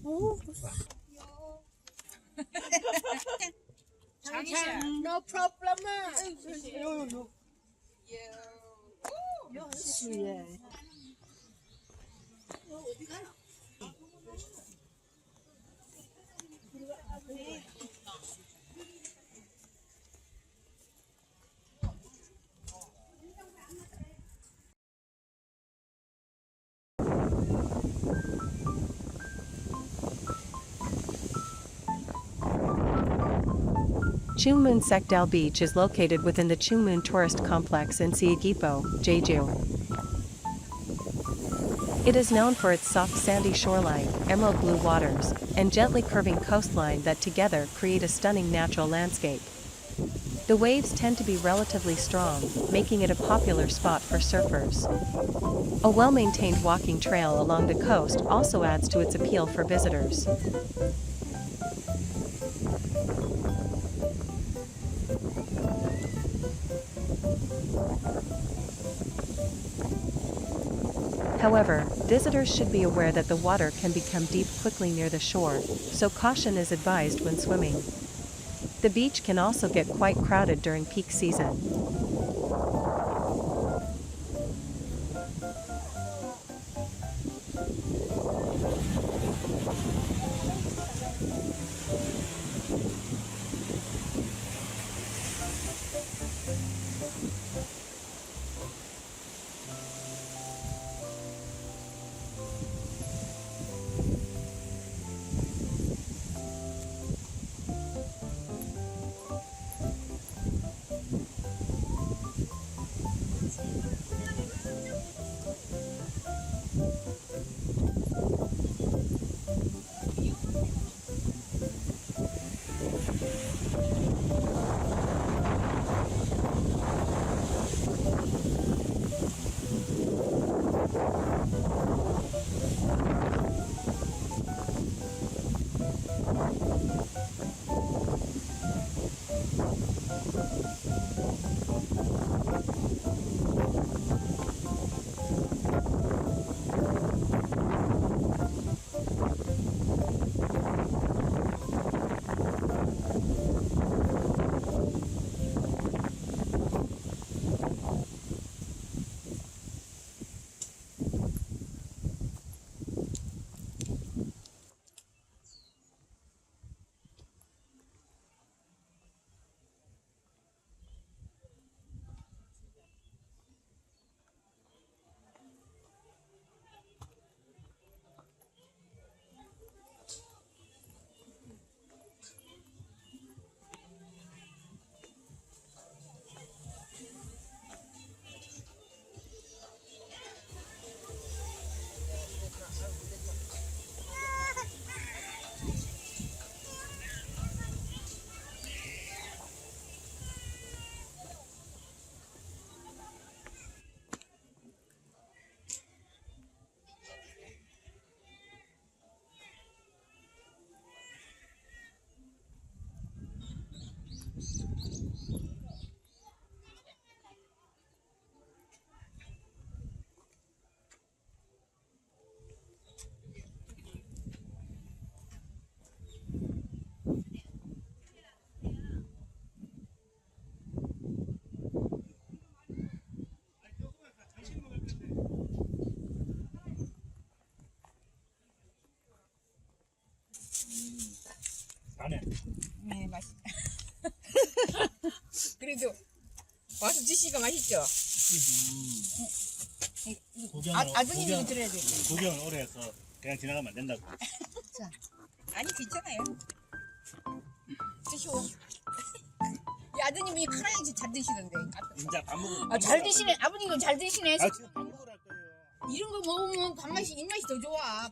오. No problem. 예. Jungmun Saekdal Beach is located within the Jungmun Tourist Complex in Seogwipo, Jeju. It is known for its soft sandy shoreline, emerald blue waters, and gently curving coastline that together create a stunning natural landscape. The waves tend to be relatively strong, making it a popular spot for surfers. A well-maintained walking trail along the coast also adds to its appeal for visitors. However, visitors should be aware that the water can become deep quickly near the shore, so caution is advised when swimming. The beach can also get quite crowded during peak season. 네, 맛있다. 그래도 와서 드시니까 맛있죠? 아드님이 들어야 돼. 구경을 오래 해서 그냥 지나가면 안 된다고. 자, 아니 괜찮아요. 드시오. 이 아드님이 카라이지 잘 드시던데. 진짜 밥 먹으면. 아, 잘 드시네. 아버님은 잘 드시네. 아, 지금 밥 먹으라 거예요. 이런 거 먹으면 밥맛이 입맛이 더 좋아.